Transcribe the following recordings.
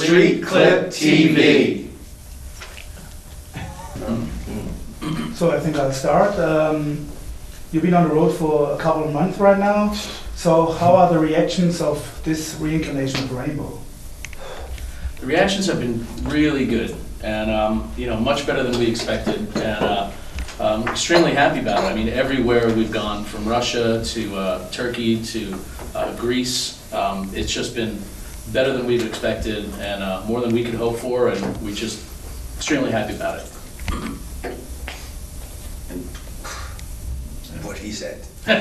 Street Clip TV. So I think I'll start. You've been on the road for a couple of months right now. So how are the reactions of this reincarnation of Raionbow? The reactions have been really good, and much better than we expected, and I'm extremely happy about it. I mean, everywhere we've gone, from Russia to Turkey to Greece, it's just been better than we've expected, and more than we could hope for, and we're just extremely happy about it. What he said. No,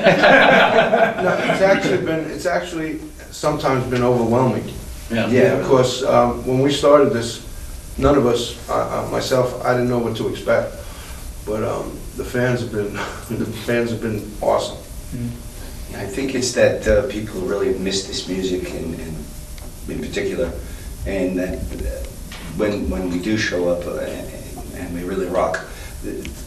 it's actually sometimes been overwhelming. Yeah. Because when we started this, none of us, myself, I didn't know what to expect. But the fans have been awesome. I think it's that people really miss this music in particular, and that when we do show up and we really rock,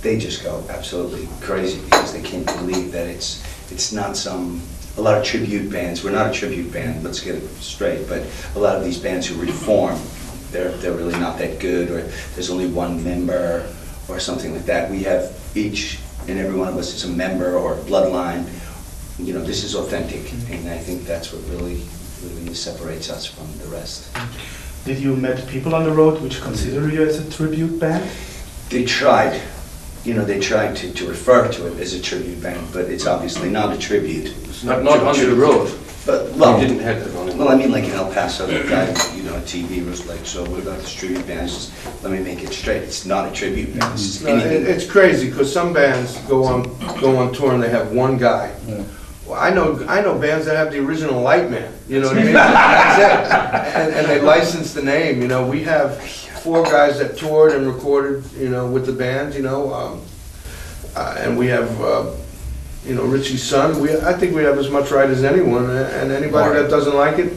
they just go absolutely crazy because they can't believe that it's not a lot of tribute bands. We're not a tribute band, let's get it straight, but a lot of these bands who reform, they're really not that good, or there's only one member or something like that. We have each and every one of us is a member or a bloodline. You know, this is authentic, and I think that's what really separates us from the rest. Did you met people on the road which consider you as a tribute band? They tried, to refer to it as a tribute band, but it's obviously not a tribute. It's not on the road. But, well, You didn't have that on it. well, I mean, like in El Paso, that guy, on TV was like, so what about this tribute band? It's just, let me make it straight, it's not a tribute band. It's just No, anything. it's crazy because some bands go on tour and they have one guy. Well, I know bands that have the original light man. You know what I mean? That's it. And they license the name. We have 4 guys that toured and recorded. With the band. And we have. Richie's son. I think we have as much right as anyone, and anybody that doesn't like it,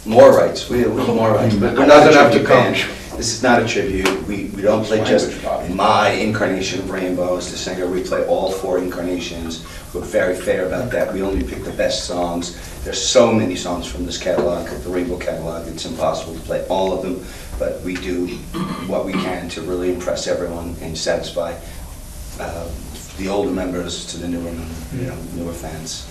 More rights, we have more rights, but we're not a tribute band. This is not a tribute, we don't play just my incarnation of Raionbow as the singer, we play all 4 incarnations. We're very fair about that, we only pick the best songs. There's so many songs from this catalog, the Rainbow catalog, it's impossible to play all of them, but we do what we can to really impress everyone and satisfy the older members to the newer fans.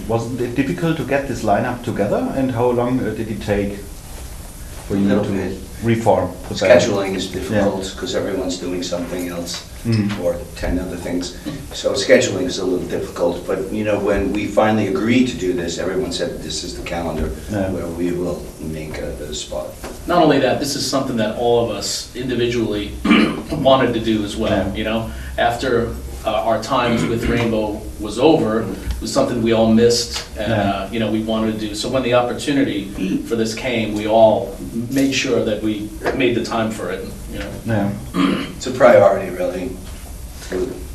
Was it difficult to get this lineup together, and how long did it take for you Little to bit. reform the band? Scheduling is difficult because everyone's doing something else or 10 other things. So scheduling is a little difficult, but when we finally agreed to do this, everyone said this is the calendar where we will make the spot. Not only that, this is something that all of us individually wanted to do as well, After our times with Raionbow was over, it was something we all missed, and we wanted to do. So when the opportunity for this came, we all made sure that we made the time for it. It's a priority, really.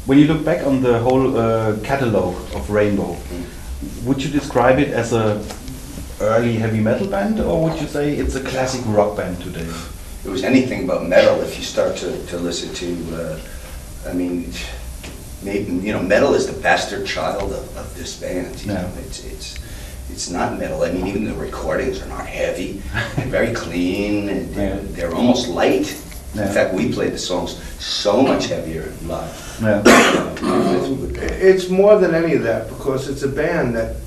When you look back on the whole catalog of Raionbow, would you describe it as a early heavy metal band, or would you say it's a classic rock band today? It was anything but metal if you start to listen to, maybe, metal is the bastard child of this band. It's not metal. I mean, even the recordings are not heavy. They're very clean. And they're almost light. In fact, we played the songs so much heavier live. it's more than any of that because it's a band that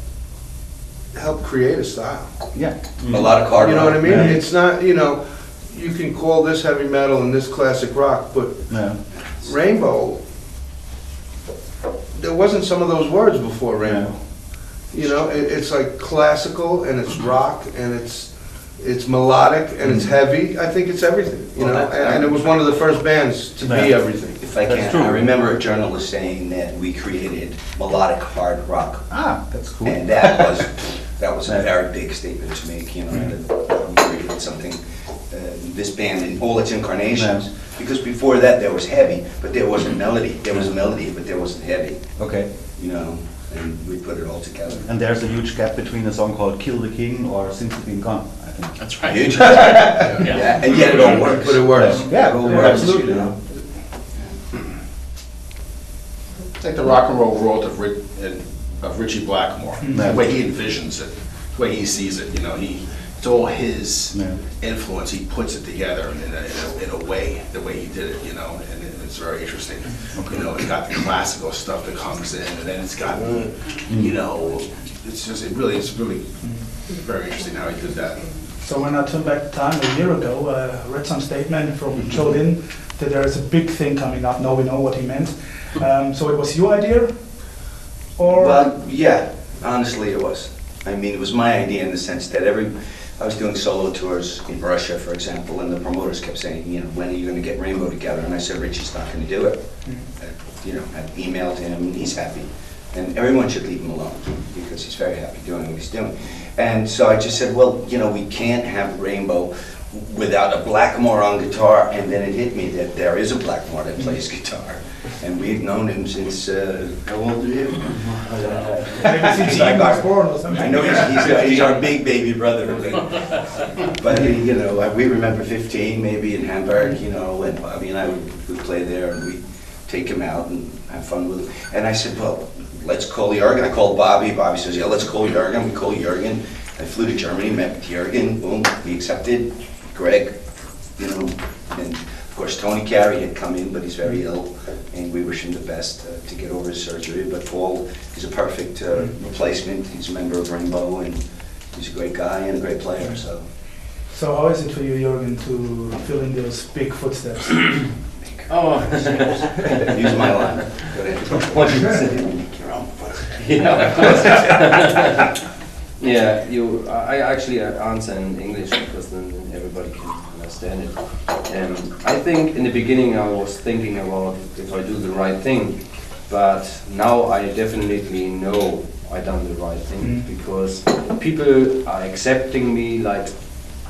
helped create a style. A lot of hard You know what I rock. mean? It's not, you can call this heavy metal and this classic rock, but Raionbow, there wasn't some of those words before Raionbow. It's like classical and it's rock and it's melodic and it's heavy. I think it's everything, and it was one of the first bands to be everything. If I can, I remember a journalist saying that we created melodic hard rock. That's cool. And that was a very big statement to make, that we created something, this band in all its incarnations. Because before that there was heavy, but there wasn't melody. There was a melody, but there wasn't heavy. Okay. And we put it all together. And there's a huge gap between a song called Kill the King or Since You've Been Gone, I think. That's right. Huge. Yeah, and yet it all works. But it works. It all works, absolutely. It's like the rock and roll world of Richie Blackmore, the way he envisions it, the way he sees it. it's all his Yeah. influence. He puts it together in a way, the way he did it, you know, and it's very interesting. Okay. You know, it's got the classical stuff that comes in, and then it's got, you know, it's really very interesting how he did that. So when I turned back time a year ago, I read some statement from Lynn that there is a big thing coming up. Now we know what he meant. So it was your idea? Or? Well, yeah, honestly it was. I mean, it was my idea in the sense that I was doing solo tours in Russia, for example, and the promoters kept saying, you know, when are you going to get Raionbow together? And I said, Richie's not going to do it. You know, I emailed him, and he's happy. And everyone should leave him alone, because he's very happy doing what he's doing. And so I just said, well, you know, we can't have Raionbow without a Blackmore on guitar, and then it hit me that there is a Blackmore that plays guitar. And we've known him since, how old are you? Maybe since he was born or something. I know he's our big baby brother. But, you know, we remember 15 maybe in Hamburg, you know, and Bobby and I would play there, and we'd take him out and have fun with him. And I said, well, let's call Jürgen. I called Bobby. Bobby says, yeah, let's call Jürgen. We call Jürgen. I flew to Germany, met with Jürgen. Boom, he accepted. Greg, you know, and of course Tony Carey had come in, but he's very ill, and we wish him the best to get over his surgery. But Paul is a perfect replacement. He's a member of Raionbow, and he's a great guy and a great player. So So how is it for you, Jürgen, to fill in those big footsteps? Oh, use my line. Go ahead. what did you say? Make your own foot. Yeah, of course. Yeah, I actually answer in English because then everybody can understand it. I think in the beginning I was thinking about if I do the right thing, but now I definitely know I done the right thing because people are accepting me like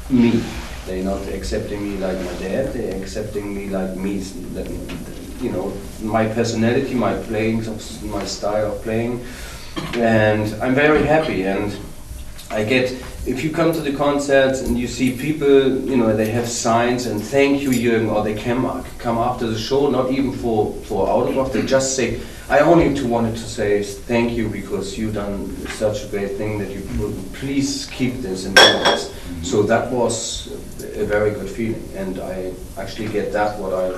me. They're not accepting me like my dad, they're accepting me like me. You know, my personality, my playing, my style of playing, and I'm very happy. And I get, if you come to the concerts and you see people, you know, they have signs and thank you, Jürgen, or they come after the show, not even for autograph, they just say, I only wanted to say thank you because you've done such a great thing that you please keep this and do this. So that was a very good feeling, and I actually get that what I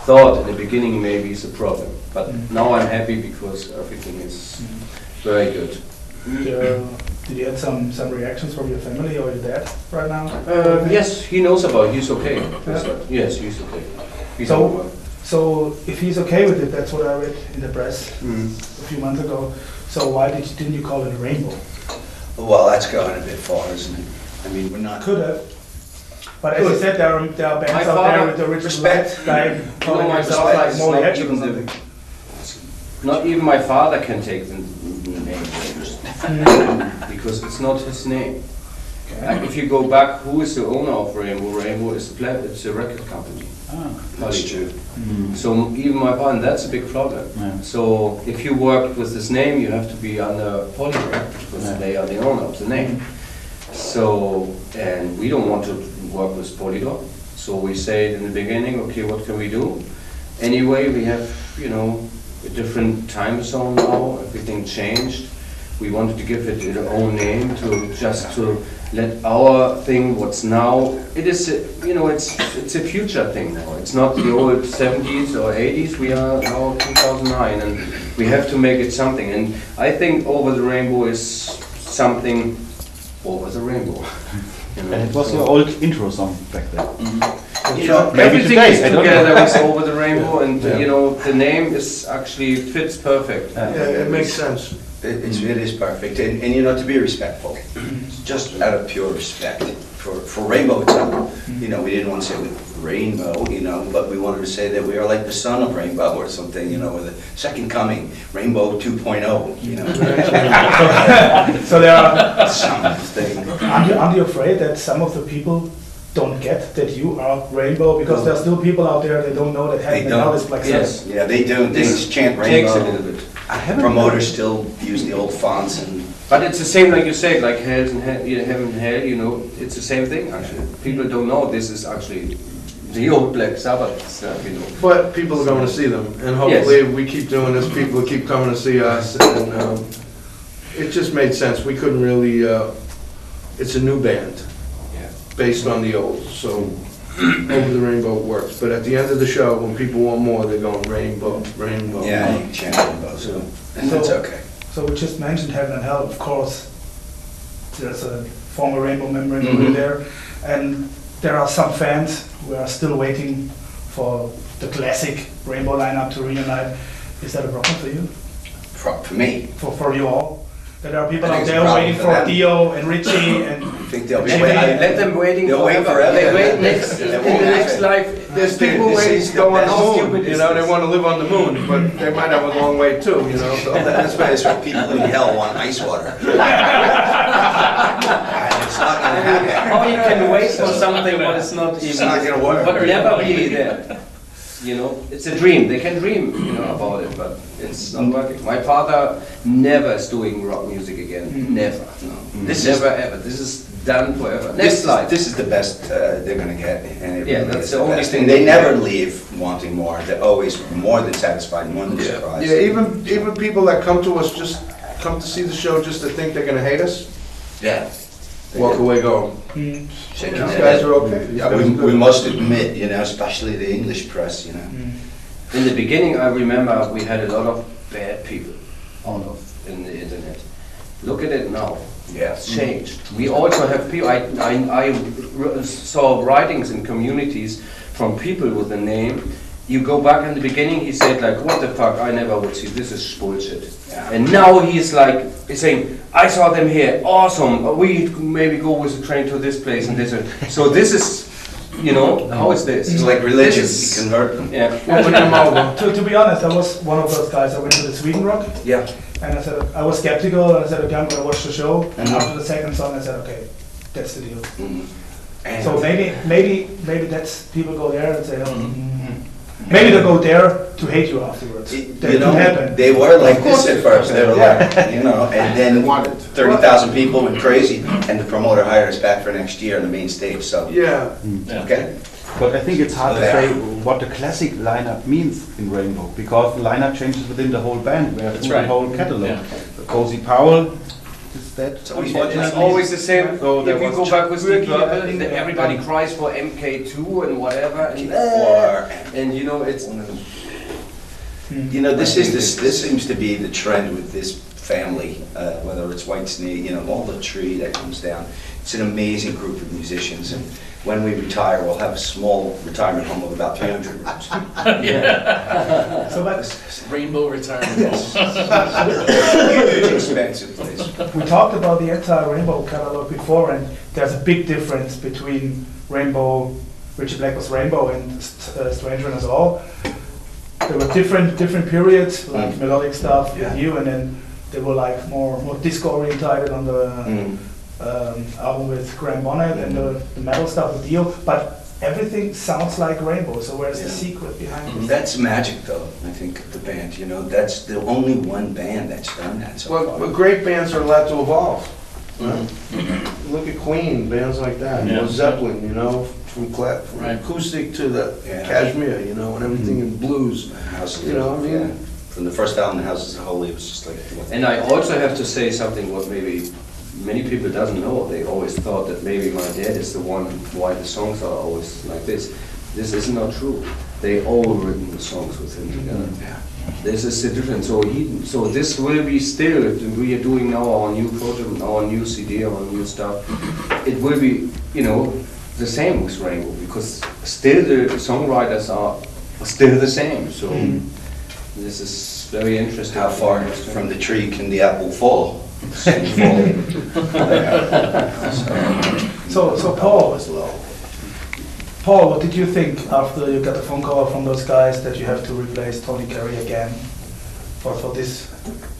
thought in the beginning maybe is a problem. But now I'm happy because everything is very good. Did you get some reactions from your family or your dad right now? Yes, he knows about it. He's okay. Yes, he's okay. He's over. So if he's okay with it, that's what I read in the press a few months ago. So why didn't you call it Raionbow? Well, that's going a bit far, isn't it? I mean, we're not. Could have. But as you said, there are bands My out there with the original respect. like calling my themselves father like is more not Edge or even something. Not even my father can take the name because it's not his name. Like if you go back, who is the owner of Raionbow? Raionbow is it's a record company. That's true. So even my father, that's a big problem. Yeah. So if you work with this name, you have to be under Polydor because they are the owner of the name. So, and we don't want to work with Polydor. So we say in the beginning, okay, what can we do? Anyway, we have, you know, a different time zone now, everything changed. We wanted to give it its own name to let our thing what's now. It is, you know, it's a future thing now. It's not the old 70s or 80s. We are now 2009, and we have to make it something. And I think Over the Rainbow is something over the rainbow. You know, And it was so- your old intro song back then. You know, Maybe everything today, is I don't together know. with Over the Rainbow, and Yeah. you know, the name is actually fits perfect. Yeah, it makes sense. It is perfect, and you know, to be respectful, just out of pure respect for Raionbow itself. You know, we didn't want to say Rainbow, you know, but we wanted to say that we are like the son of Rainbow or something, you know, or the second coming, Rainbow 2.0, you know. So there are. Something. Aren't you afraid that some of the people don't get that you are Raionbow? Because there are still people out there that don't know that They Heaven don't. Hell is Black Yes. Sabbath. Yeah, they do. They just chant Takes a little Rainbow. bit. Promoters still use the old fonts and. But it's the same, like you said, like Hell and Hell, Heaven and Hell. You know, it's the same thing. Actually, people don't know this is actually the old Black Sabbath stuff. You know. But people are going to see them, and hopefully we keep doing this, people keep coming to see us, and it just made sense. We couldn't really, it's a new band, based on the old, so Over the Rainbow works. But at the end of the show, when people want more, they're going Rainbow, Rainbow. Yeah, you can chant Rainbow, so, and that's okay. So we just mentioned Heaven and Hell, of course. There's a former Rainbow member in the room there, and there are some fans who are still waiting for the classic Rainbow lineup to reunite. Is that a problem for you? For me, For you all? That there are people I out think it's a there problem waiting for for them. Dio and Richie and I think they'll be Maybe- waiting. Let them waiting They'll wait forever. forever. They wait next, They in won't the next wait. life. There's This people is waiting the to go on best. the How moon, stupid you is know, they this? want to live on the moon, but they might have a long way too, you know, so. That's why it's what people in hell want ice water. It's not gonna happen. How you can wait for something what is not It's even, not gonna work. but never be there. You know, it's a dream. They can dream, you know, about it, but it's not working. My father never is doing rock music again. Never. No. This Never ever. This is done forever. Next This, slide. this is the best they're gonna get, and it Yeah, really that's is the the only best. thing And they they never can. leave wanting more. They're always more than satisfied, more than surprised. Yeah, even people that come to us, just come to see the show just to think they're gonna hate us, Yeah. walk away going, Shake these your guys head. are okay. These Yeah, guys are we good." must admit, you know, especially the English press, you know. In the beginning, I remember we had a lot of bad people on in the internet. Look at it now. Yeah. It's changed. We also have people, I saw writings in communities from people with a name. You go back in the beginning, he said like, what the fuck, I never would see, this is bullshit. Yeah. And now he's like, he's saying, I saw them here, awesome, we maybe go with the train to this place and this. So this is, you know, how is this? It's like religion, This you is- convert them. Yeah. Open them over. to be honest, I was one of those guys. I went to the Sweden Rock, Yeah. and I said I was skeptical, and I said, okay, I'm gonna watch the show. And Mhm. after the second song, I said, okay, that's the deal. Mhm. And- So maybe that's people go there and say, oh, maybe they go there to hate you afterwards. That You know, could happen. they were like this at first, they were like, you know, and then 30,000 people went crazy, and the promoter hired us back for next year on the main stage, so, Yeah, okay? But I think it's hard to Yeah. say what the classic lineup means in Rainbow, because the lineup changes within the whole band. We have That's the right. whole catalog. Yeah. Cozy Powell is that. It's always It's always the same. So there If you was go back with Jürgen, Steve Purple, I think, everybody cries for MK2 and whatever, and you know it's. You know, this seems to be the trend with this family, whether it's Whitesnake, you know, all the tree that comes down. It's an amazing group of musicians, and when we retire, we'll have a small retirement home of about 300 rooms. So but Rainbow retirement. Huge expensive place. we talked about the entire Rainbow catalog before, and there's a big difference between Rainbow, Richie Blackmore's Rainbow, and Stranger Than Us All. There were different periods, like melodic stuff with you, and then they were like more disco oriented on the album with Graham Bonnet, and the metal stuff with Dio. But everything sounds like Rainbow. So where's the secret behind it? That's magic, though, I think, of the band, you know, that's the only one band that's done that so well, far. great bands are allowed to evolve. Look at Queen, bands like that, you know, Yeah. Zeppelin, you know, from Right. acoustic to the Yeah. cashmere, you know, and everything in blues. House, You know, I mean- yeah. From the first album, House as a Whole, it was just like... And I also have to say something what maybe many people doesn't know. They always thought that maybe my dad is the one why the songs are always like this. This is not true. They all written the songs with him together. Yeah. This is the difference. So this will be still, we are doing now our new project, our new CD, our new stuff. It will be, you know, the same with Rainbow, because still the songwriters are still the same. So this is very interesting. How far from the tree can the apple fall? So Paul, what did you think after you got the phone call from those guys that you have to replace Tony Carey again for this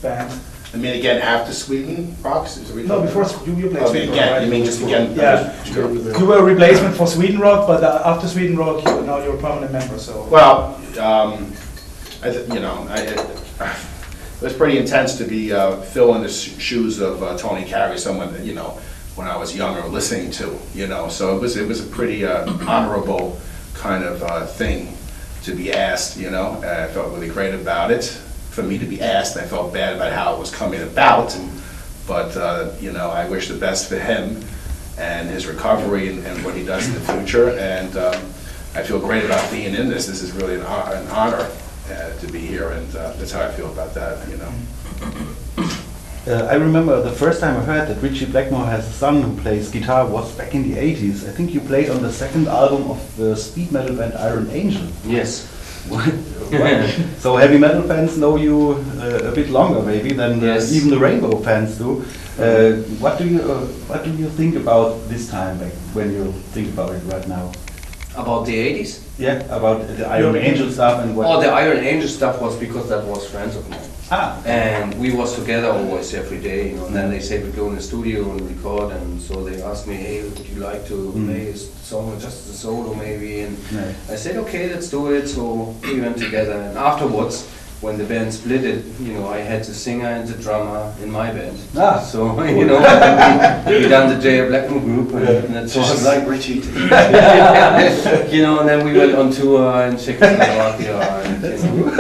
band? I mean, again, after Sweden Rocks? Is it No, before you played Okay, Sweden Rock, again, right? you mean just again? Yeah. Sure. You were a replacement for Sweden Rock, but after Sweden Rock, now you're a permanent member. So Well, it was pretty intense to be filling the shoes of Tony Carey, someone that, you know, when I was younger, listening to, you know. So it was a pretty honorable kind of thing to be asked, you know. I felt really great about it. For me to be asked, I felt bad about how it was coming about. But, you know, I wish the best for him. and his recovery and what he does in the future. And I feel great about being in this. This is really an honor to be here, and that's how I feel about that, you know. I remember the first time I heard that Richie Blackmore has a son who plays guitar was back in the 80s. I think you played on the second album of the speed metal band Iron Angel. Yes. So heavy metal fans know you a bit longer maybe than Yes. even the Rainbow fans do. What do you think about this time, like, when you think about it right now? About the 80s? Yeah, about the Iron Angel stuff and what. Oh, the Iron Angel stuff was because that was friends of mine. Ah. And we was together always every day, you know. And then they said we go in the studio and record, and so they asked me, hey, would you like to play a song, just a solo maybe? And I said, okay, let's do it. So we went together, and afterwards, when the band split it, you know, I had the singer and the drummer in my band. Ah. So, you know, we done the Blackmore group, and that's Just like Richie did. you know, and then we went on tour in Czechoslovakia. And, you know.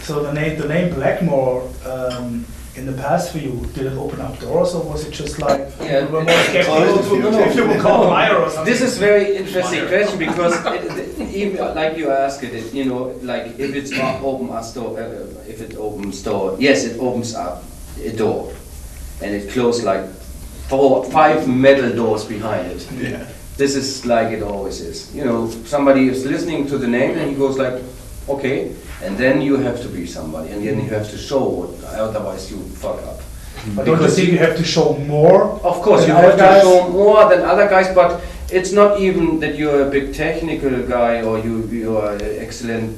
So the name Blackmore, in the past for you, did it open up doors, or was it just like Yeah. you were more skeptical if you were called Meyer or something? This is very interesting question because even like you asked it, you know, like if it's open us door, if it opens door, yes, it opens up a door, and it closes like 4, 5 metal doors behind it. Yeah. This is like it always is. You know, somebody is listening to the name and he goes like, okay, and then you have to be somebody, and then you have to show, otherwise you fuck up. But don't you think you have to show more? Of course, than you other have to guys? show more than other guys, but it's not even that you're a big technical guy or you are an excellent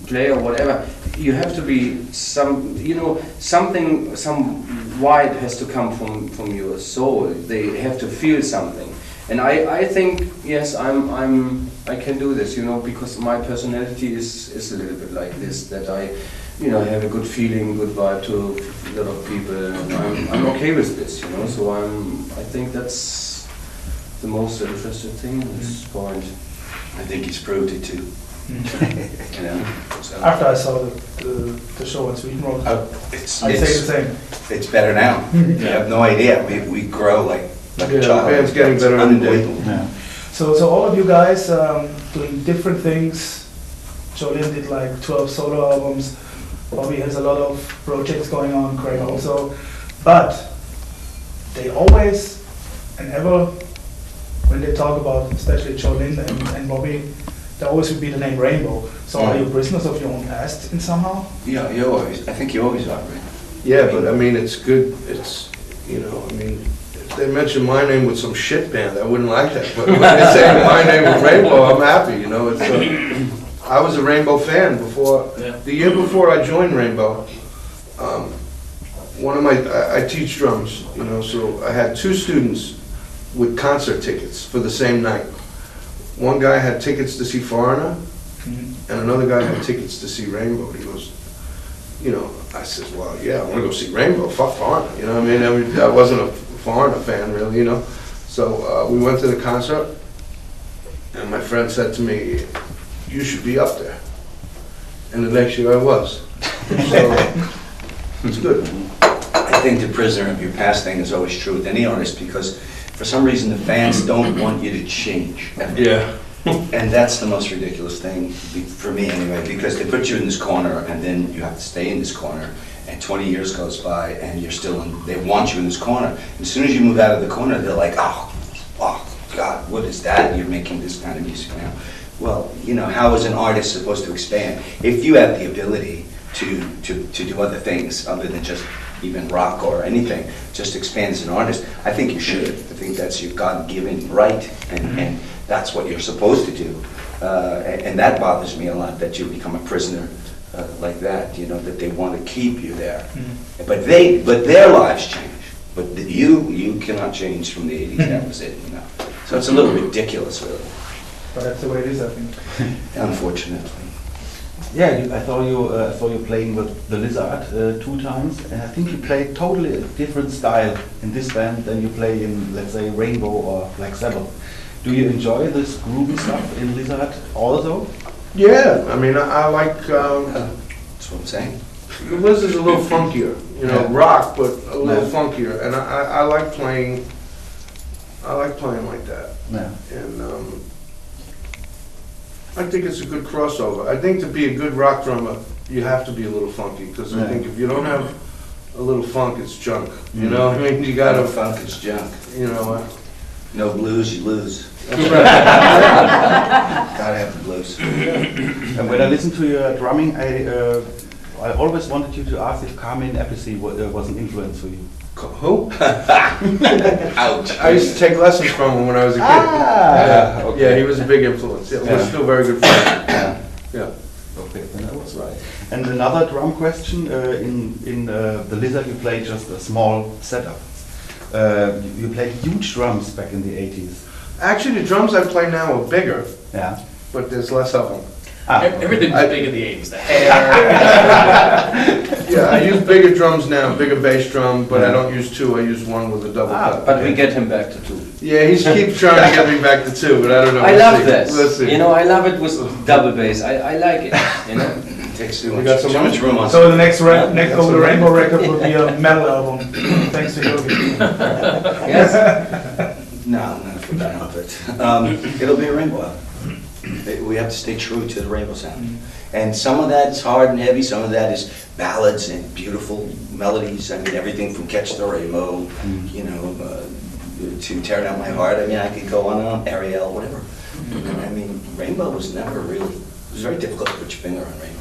player or whatever. You have to be some, you know, something, some vibe has to come from your soul. They have to feel something. And I think, yes, I can do this, you know, because my personality is a little bit like this, that I, you know, have a good feeling, good vibe to a lot of people, and I'm okay with this, you know, so I think that's the most interesting thing at this point. I think he's proved it too. You know, so. After I saw the show in Sweden, It's I say the same. It's better now. You have no idea. We grow like a Yeah, child. the band's getting It's better every day. unbelievable. Yeah. So all of you guys doing different things. Jürgen did like 12 solo albums. Bobby has a lot of projects going on, Craig also. But they always and ever, when they talk about especially Lynn and Bobby, there always would be the name Raionbow. So are you prisoners of your own past in somehow? Yeah, I think you always are, right? Yeah, but I mean, it's good, it's, you know, I mean, if they mention my name with some shit band, I wouldn't like that. But when they say my name with Raionbow, I'm happy, you know. It's, I was a Raionbow fan before, the year before I joined Raionbow. One of my, I teach drums, you know, so I had 2 students with concert tickets for the same night. One guy had tickets to see Foreigner, and another guy had tickets to see Raionbow. He goes, you know, I said, well, yeah, I want to go see Raionbow, fuck Foreigner, you know what I mean? I wasn't a Foreigner fan, really, you know. So we went to the concert, and my friend said to me, you should be up there. And the next year I was. So, it's good. I think the prisoner of your past thing is always true with any artist, because for some reason the fans don't want you to change. Yeah. And that's the most ridiculous thing, for me anyway, because they put you in this corner and then you have to stay in this corner, and 20 years goes by and you're still in, they want you in this corner. As soon as you move out of the corner, they're like, oh God, what is that? You're making this kind of music now. Well, you know, how is an artist supposed to expand? If you have the ability to do other things other than just even rock or anything, just expand as an artist, I think you should. I think that's your God-given right, and that's what you're supposed to do. And that bothers me a lot, that you become a prisoner like that, you know, that they want to keep you there. But their lives change. But you cannot change from the 80s, that was it, you know. So it's a little ridiculous, really, But that's the way it is, I think. unfortunately. Yeah, I saw you playing with the Lizard 2 times, and I think you play totally a different style in this band than you play in, let's say, Raionbow or Black Sabbath. Do you enjoy this groovy stuff in Lizard also? Yeah, I mean, I like, That's what I'm saying. The Liz is a little funkier, you know, Yeah. rock, but a little Yeah. funkier, and I like playing. I like playing like that, Yeah. and I think it's a good crossover. I think to be a good rock drummer, you have to be a little funky, because I Yeah. think if you don't have a little funk, it's junk. You know, I mean, you gotta, funk is junk. you know. No blues, you lose. That's right. Gotta have the blues. And when I listen to your drumming, I always wanted you to ask if Carmine Appice was an influence for you. Who? Ouch. I used to take lessons from him when I was a kid. Ah, okay. Yeah, he was a big influence. Yeah, we're Yeah. still very good friends. Yeah. Yeah. Okay, then I was right. And another drum question, in the Lizard you played just a small setup. You played huge drums back in the 80s. Actually, the drums I play now are bigger, Yeah. but there's less of them. Ah, Everything was big in the 80s, the hair. Yeah, I use bigger drums now, bigger bass drum, but I Yeah. don't use two, I use one with a double cut. But we get him back to 2. Yeah, he keeps trying to get me back to two, but I don't know. I We'll love see. this. Let's see. You know, I love it with double bass. I like it. You know. Takes too We got some too much room on. So the next over the Rainbow record will be a metal album. Thanks to Jürgen. Yes. No, not if we can help it. It'll be a rainbow album. We have to stay true to the rainbow sound. And some of that's hard and heavy, some of that is ballads and beautiful melodies. I mean, everything from Catch the Rainbow, you know, to Tear Down My Heart. I mean, I could go on and on, Ariel, whatever. I mean, rainbow was never really, it was very difficult to put your finger on rainbow.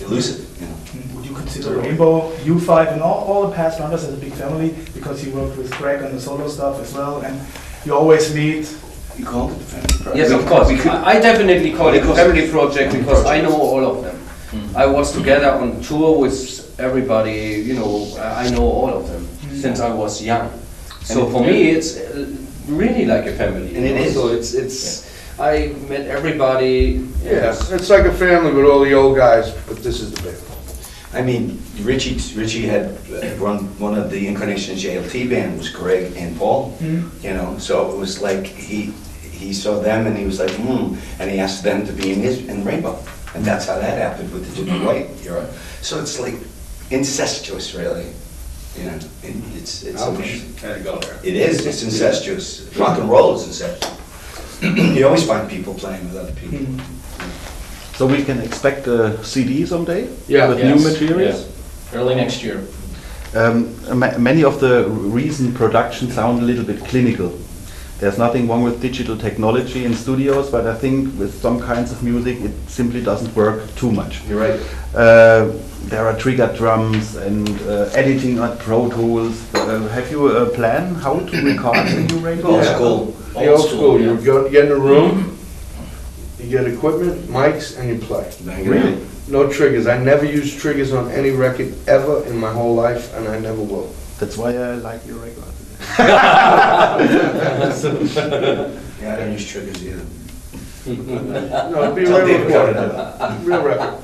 You lose it, you know. Would you consider Rainbow, U5, and all the past members as a big family? Because you worked with Greg on the solo stuff as well, and you always meet. You call it the family project. Yes, of course. I definitely call it a family project because I know all of them. I was together on tour with everybody, you know, I know all of them since I was young. So for me, it's really like a family. And it you know? is. So it's. I met everybody. Yeah, it's like a family with all the old guys, but this is the big one. I mean, Richie had run one of the Incarnations JLT band was Greg and Paul, you know, so it was like he saw them and he was like, and he asked them to be in Rainbow. And that's how that happened with the Jimmy White era. So it's like incestuous, really. You know, it's amazing. Had to go there. It is, it's incestuous. Rock and roll is incestuous. You always find people playing with other people. so we can expect a CD someday Yeah. with Yes, new materials. yeah. Early next year. Many of the recent productions sound a little bit clinical. There's nothing wrong with digital technology in studios, but I think with some kinds of music it simply doesn't work too much. You're right. There are trigger drums and editing on Pro Tools. Have you a plan how to record the new Rainbow? Old Yeah. school. The old school, you get in a room, you get equipment, mics, and you play. Really? No triggers. I never use triggers on any record ever in my whole life, and I never will. That's why I like your record. Yeah, I don't use triggers either. No, it'd be Tell real David cut it recording. Real record.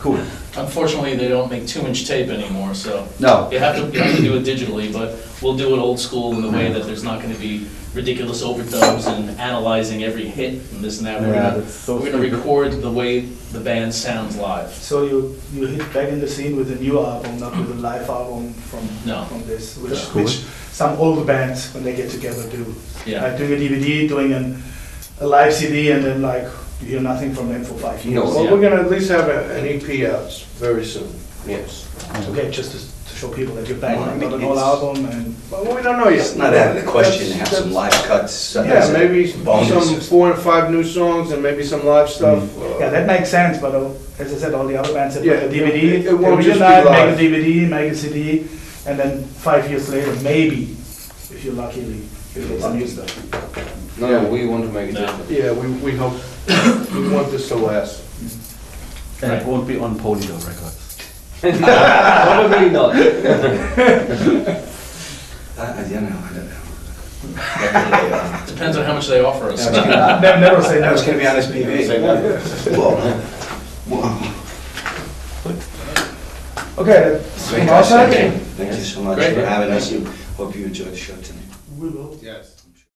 Cool. Unfortunately, they don't make 2-inch tape anymore, so No. you have to do it digitally, but we'll do it old school in the way that there's not gonna be ridiculous overdubs and analyzing every hit and this and that. Yeah, that's so We're gonna stupid. record the way the band sounds live. So you hit back in the scene with a new album, not with a live album No. from this, That's which cool. which some older bands when they get together do. Yeah. Like doing a DVD, doing a live CD, and then like you hear nothing from them for 5 years. No. Well, Yeah. we're gonna at least have an EP out very soon. Yes. Okay, just to show people that you're back, Well, I not mean, an whole it's- album, and Well, we don't know yet. It's not out of the question to have some live cuts. Yeah, maybe bonus. some 4 or 5 new songs and maybe some live stuff. yeah, that makes sense. But as I said, all the other bands that make a Yeah, DVD, it won't they just be reunite, make a live. DVD, make a CD, and then 5 years later, maybe, if you're lucky, you get some new stuff. No, we want to make it No. different. Yeah, we hope, we want this to last. And it won't be on Polydor Records. Probably not. You know, I don't know. Definitely, Depends on how much they offer us. Never say That was never. gonna be on his PV. Whoa. Whoa. Okay, that's Great, from our guys. side. Thank you so much Great. for having us. Hope you enjoyed the show tonight. We will. Yes.